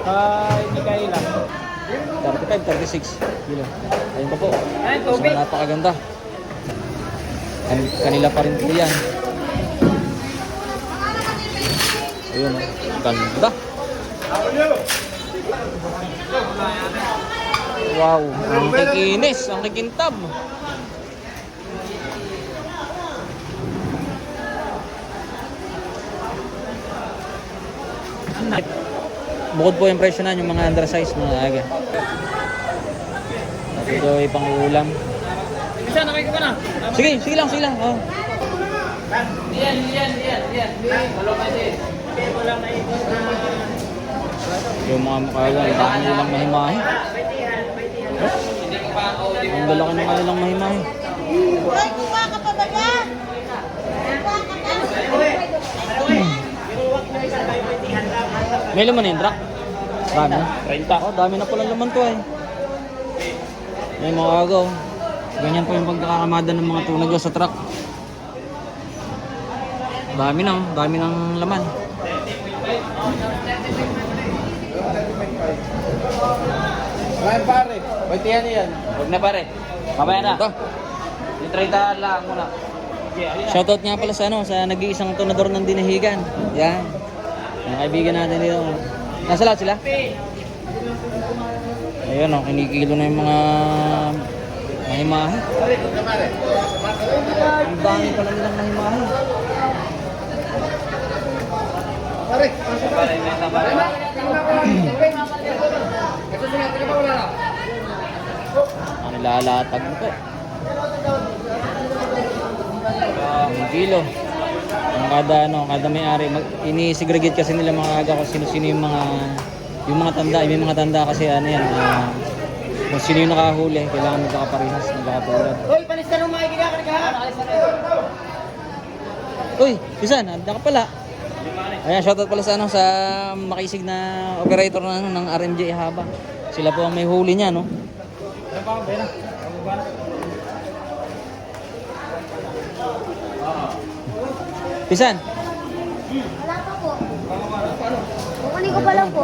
Kay Mikaela. 35, 36 kilo. Ayun pa po. Ay, So, tubig. napakaganda. Kanila pa rin po yan. Ayun o. Ganda. Wow. Ang kikinis. Ang kikintab. Bukod po yung presyo na yung mga undersize mga aga. At ito ay pang-ulam. Isa, nakikita ko na. Sige, sige lang, sige lang. Oh. Yan. Wala kasi. Wala na ikot na. Yung mga mukhawan, dami nilang mahimahi. Hindi ko pa ako. Ang lalaki ng kanilang mahimahi. Ay, kuha ka pa ba yan? May laman na yung truck? Dami na. 30. Oh, dami na pala laman to eh. May mga agaw. Ganyan po yung pagkakakamada ng mga tunag sa truck. Dami na, dami ng laman. Ngayon pare, baitihan yan. Huwag na pare. Mamaya na. Ito. Yung 30 lang muna. Shoutout nga pala sa sa nag-iisang tunador ng dinahigan. Yan. Yung kaibigan natin dito. Nasa lahat sila? Ayun o, kinikilo na yung mga mahimahi. Ang dami pala nilang mahimahi. Pare, benta pare. Ang nilalatag mo po. Ang kilo. Ang kada may-ari, ini-segregate kasi nila mga aga kung sino-sino yung mga tanda. May mga tanda kasi ano yan, kung sino yung nakahuli, kailangan magkakaparehas, magkakatulad. Hoy, panis ka nung makikita ka ka. Uy, Pisan, nandiyan ka pala. Ayan, shoutout pala sa sa makisig na operator ng RMJ Haba. Sila po ang may huli niya, no? Ano pa, Bena? Pisan, Wala pa po. Kukunin ko pa lang po.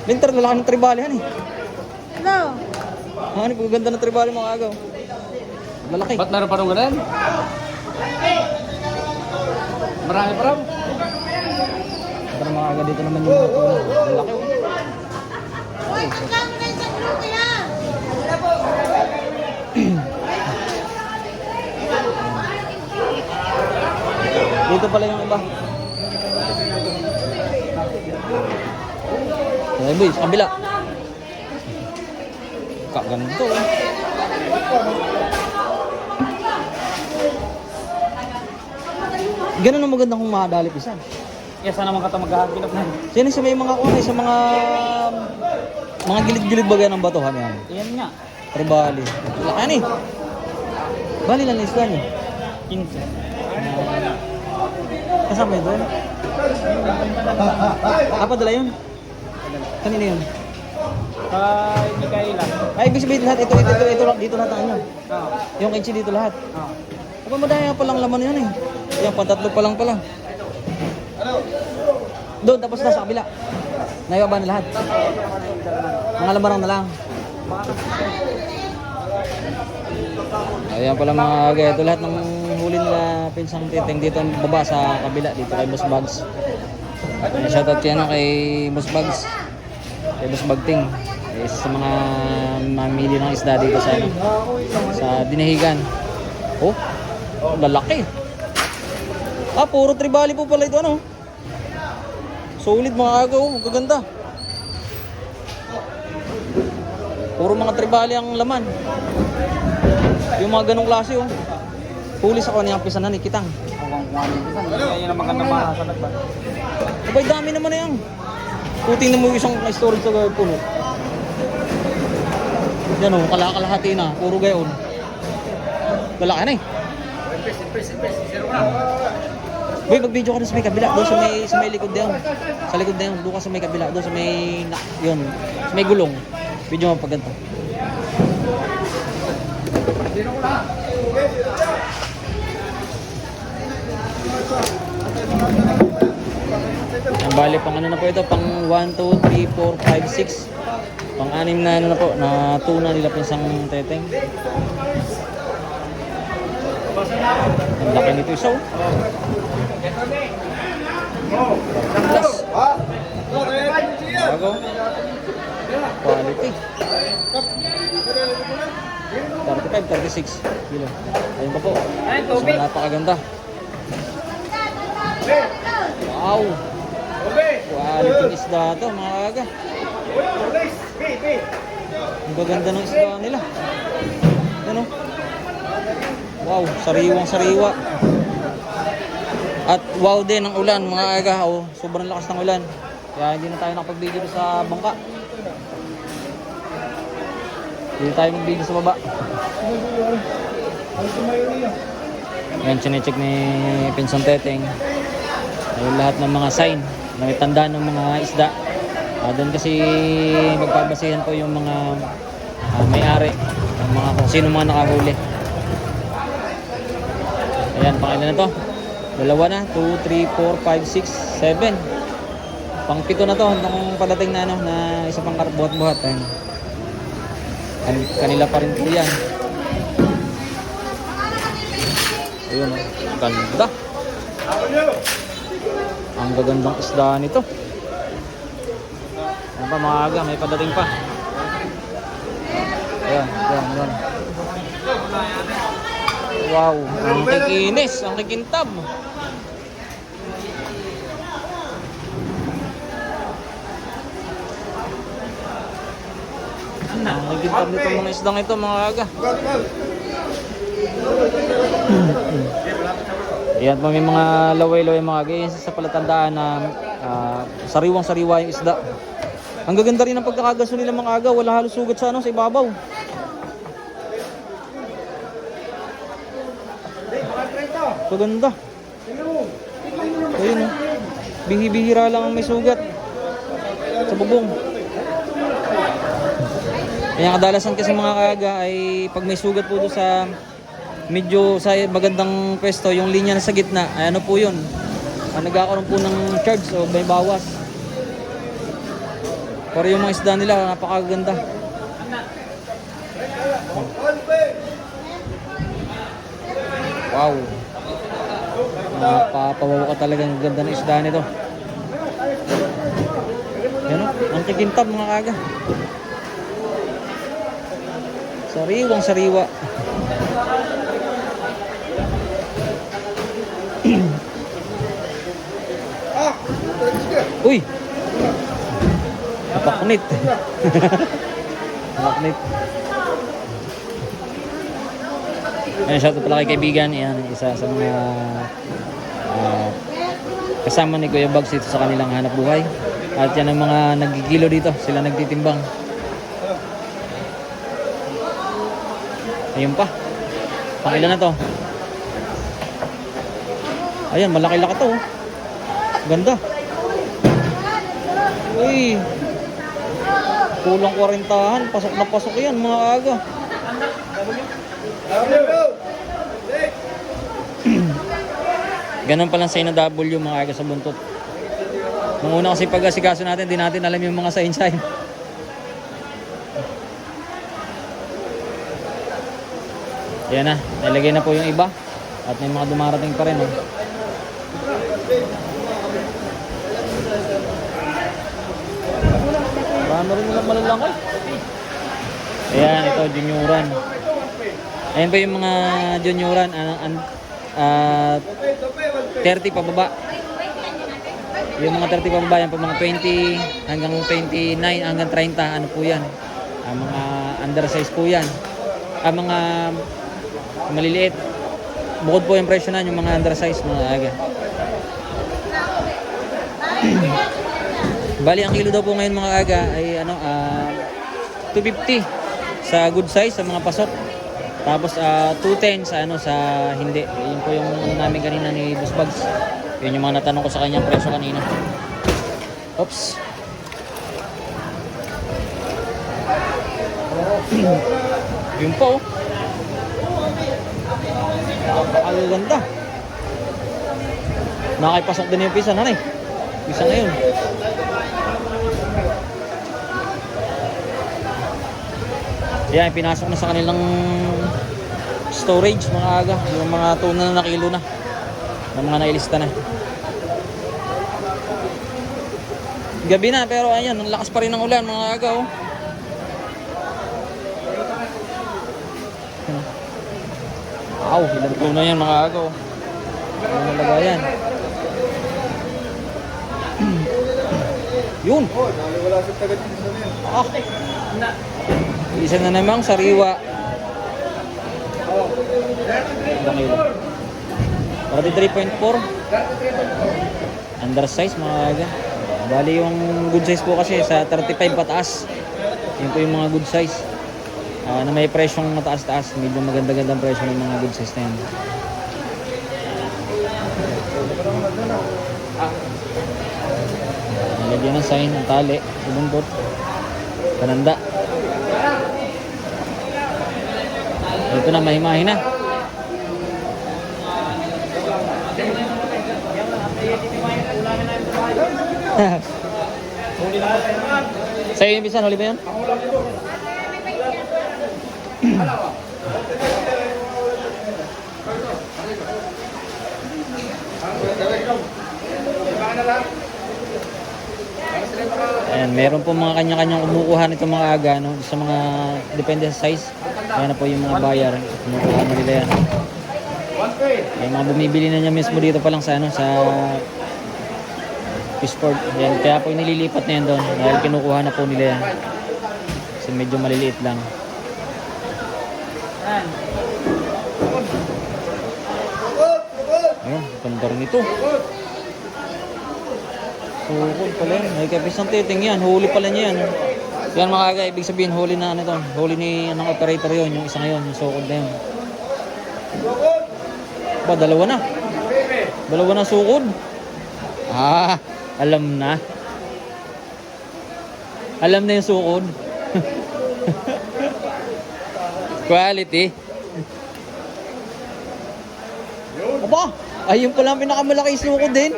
lintar lalaki ng tribali, han eh. Hello? Ano, ganda ng tribali mga agaw. Lalaki. Ba't meron pa rin ganun? Marami pa rin. Para mga aga dito naman yung mga tulad. Lalaki. Uy, magkano na yung sa group nila? Dito pala yung iba. Ay, boy, sa kabila. Kaganto eh. Ganun ang magandang kung makadali Pisan. Kaya sana naman kata maghahaginap na. Sino sa may mga kunay sa mga gilid-gilid bagay ng batuhan yan. Yan nga. Tribali. Laki eh. Bali lang isla niyo. 15. Kasama yun doon? Apa dala yun? Kanina yun? Kay Mikaela. Ay, ibig sabihin lahat. Ito, dito lahat ang inyo. Oo. Yung KG dito lahat. Oo. Aba, madaya palang laman yan eh. Yan, pantatlo pa lang pala. Doon, tapos nasa kabila. Naibaba na lahat. Mga lamarang na lang. Ayan pala mga aga. Ito lahat ng huli nila pinsang titing dito ang baba sa kabila. Dito kay Boss Bugs. Shoutout yan kay Boss Bugs. Kay Boss Bagting. Isa sa mga mamili ng isda dito sa dinahigan. Oh, lalaki. Ah, puro tribali po pala ito ano. Solid mga aga, oh, magaganda. Puro mga tribali ang laman. Yung mga ganong klase, oh. Huli sa kaniyang pisanan ni Kitang. Yan ang maganda mahasanag ba? Abay, dami naman na yan. Puting na mo isang storage sa puno. Yan o, kalakalahati na. Puro gayon. Lalaki na eh. Boy, mag-video ka na sa may kabila. Doon sa may likod na yun. Sa likod na yun. Doon ka sa may kabila. Doon sa may, yun. Sa may gulong. Video mo pag ganito. Bali, pang ano na po ito, pang 1, 2, 3, 4, 5, 6. Pang 6 na ano na po, na tuna nila pinsang teteng. Ang laki nito isa oh. Plus. Bago. Quality. 35, 36 kilo. Ayun pa po. So, napakaganda. Wow. Quality isda to mga kaga. Ang gaganda ng isda nila. Ano? Wow, sariwang sariwa. At wow din ang ulan mga kaga. Oh, sobrang lakas ng ulan. Kaya hindi na tayo nakapag-video sa bangka. Hindi tayo mag-video sa baba. Ayan, chinecheck ni Pinsang Teteng. Ayun, lahat ng mga sign na may tanda ng mga isda. Doon kasi magpapasihan po yung mga may-ari ng mga kung sino mga nakahuli. Ayan, pangilan na to. Dalawa na, 2, 3, 4, 5, 6, 7. Pang 7 na to, nung padating na ano, na isa pang buhat-buhat. Ayan. Kanila pa rin po yan. Ayun, ganda. Ang gagandang isda nito. Ayan pa mga aga, may padating pa. Ayan, ayan, ayan. Wow, ang kikinis, ang kikintab. Ang kikintab nito mga isdang ito mga aga. Ayan pa may mga laway-laway mga aga. Yan sa palatandaan na sariwang-sariwa yung isda. Ang gaganda rin ng pagkakagaso nila mga aga. Wala halos sugat sa, sa ibabaw. Kaganda. Ayun, bihira lang ang may sugat sa bubong. Kaya kadalasan kasi mga kaga ay pag may sugat po doon sa medyo sa magandang pwesto, yung linya na sa gitna, ay ano po yun, nagkakaroon po ng charge o may bawas. Pero yung mga isda nila napakaganda. Wow, napapawaw ka talagang ganda ng isda nito. Yan o, ang kikintab mga kaga. Sariwang sariwa. Uy! Napaknit. Napaknit. Ayan, shoutout pala kay kaibigan. Yan, isa sa mga kasama ni Kuya Bugs dito sa kanilang hanap buhay. At yan ang mga nagigilo dito. Sila nagtitimbang. Ayun pa. Pangilan na to. Ayan, malaki-laki to. Ganda. Uy. Kulang 40-han. Pasok na pasok yan mga aga. Ganun palang sign na W mga aga sa buntot. Nung una kasi pag-asikaso natin, di natin alam yung mga sign-sign. Yan na, nilagay na po yung iba. At may mga dumarating pa rin. Marami rin nilang malalaki. Ayan, ito, junioran. Ayan pa yung mga junioran. 30 pababa. Yung mga 30 pababa, yan po mga 20 hanggang 29 hanggang 30. Ano po yan? Mga undersize po yan. Mga maliliit. Bukod po yung presyo na yung mga undersize mga aga. Bali ang kilo daw po ngayon mga aga ay 250 sa good size sa mga pasok. Tapos 210 sa sa hindi. Yun po yung namin kanina ni Boss Bugs. Yun yung mga natanong ko sa kanyang presyo kanina. Oops. Yun po. Napakaganda. Nakipasok din yung pisa na rin. Isa na yun. Yan, pinasok na sa kanilang storage mga aga. Yung mga tuna na kilo na. Ng mga nailista na. Gabi na pero ayan, ang lakas pa rin ng ulan mga aga oh. Wow, ilang tuna yan mga aga oh. Ano nalagayan? Yun. Ah. Isa na namang sariwa. Ilang kilo? 33.4. Undersize mga aga. Bali yung good size po kasi sa 35 pataas. Yun po yung mga good size. Na may presyong mataas-taas. Medyo maganda-gandang presyo ng mga good size na yan. Nalagyan ng sign, ng tali, bundot, pananda. Ito na, mahimahin na. Sa'yo yung bisan, huli ba yun? Ayan, meron po mga kanya-kanyang kumukuha nito mga aga, no? Sa mga depende sa size. Ayan na po yung mga buyer, kumukuha na nila yan. Yung mga bumibili na niya mismo dito pa lang sa ano, sa Fishport. Ayan, kaya po nililipat na yan doon dahil kinukuha na po nila yan. Kasi medyo maliliit lang. Ayan, ganda rin ito. Sukod pala yan. May kapis ng titing yan. Huli pala niya yan. Yan mga aga, ibig sabihin huli na ano ito. Huli ni anong operator yun. Yung isa ngayon, yung sukod na yun. Ba, dalawa na. Dalawa na sukod. Ah, alam na. Alam na yung sukod. Quality. Aba, ayun pala ang pinakamalaki sukod din.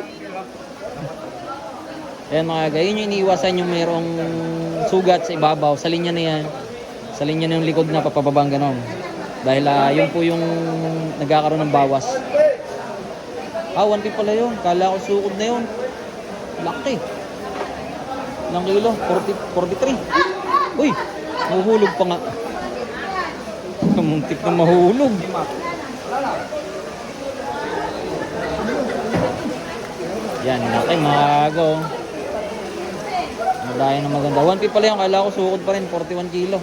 Ayan mga aga, yun yung iniiwasan yung mayroong sugat sa ibabaw. Sa linya na yan. Sa linya na yung likod na papababang ganon. Dahil yun po yung nagkakaroon ng bawas. 1 pala yun. Kala ko sukod na yun. Laki. Ilang kilo? 43. Uy, mahuhulog pa nga. Kamuntik na mahulog. Yan, laki mga aga oh. Madayan na maganda. 1 pala yun. Kala ko sukod pa rin. 41 kilo.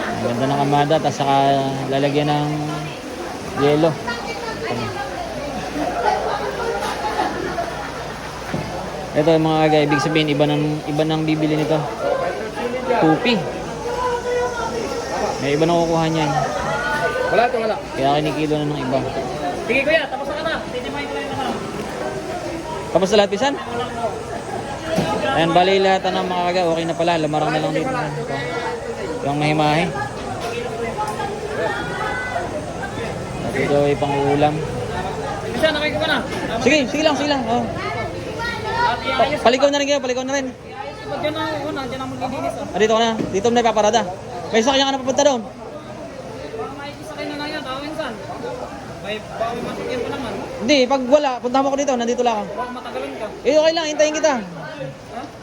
Ang ganda ng amada. Tapos saka lalagyan ng yelo. Ito yung mga aga. Ibig sabihin iba ng bibili nito. Pupi. May iba na kukuha niyan. Wala ito, wala. Kaya kinikilo na ng iba. Sige kuya, tapos na ka na. Titimayin ko lang yung naman. Tapos na lahat pisan? Ayan, bali lahat ng mga kaga. Okay na pala. Lamarang na lang dito. Yung mahimahi. Ito ay pang ulam. Isa, nakay ko ka na. Sige, sige lang. Oh. Palikaw na rin kayo, palikaw na rin. Diyan na ako, nandiyan na maglilinis. Dito ka na. Dito mo na ipaparada. May sakyan ka na papunta doon. Makikisakay na lang yan, tawin saan? May baka matikyan ko naman. Hindi, pag wala, punta mo ako dito. Nandito lang ako. Baka matagalan ka. Okay lang, hintayin kita.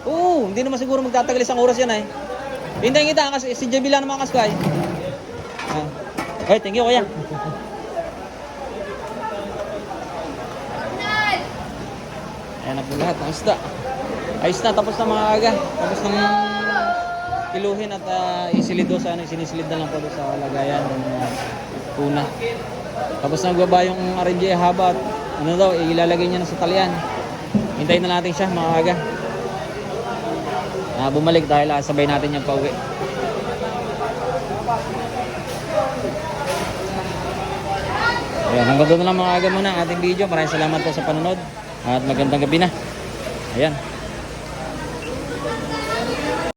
Oo, hindi naman siguro magtatagal isang oras yan eh. Hintayin kita kasi si JB lang naman kaskay. Okay, thank you kuya. Ayan na po lahat ng isda. Ayos na, tapos na mga aga. Tapos ng kiluhin at isilid doon sa ano, sinisilid na lang po doon sa lagayan ng tuna. Tapos nagbaba yung RJ haba at ano daw, ilalagay niya na sa talian. Hintayin na natin siya mga aga. Bumalik dahil sabay natin yung pauwi. Ayan, hanggang doon na lang mga aga muna ang ating video. Maraming salamat po sa panonood at magandang gabi na. Ayan.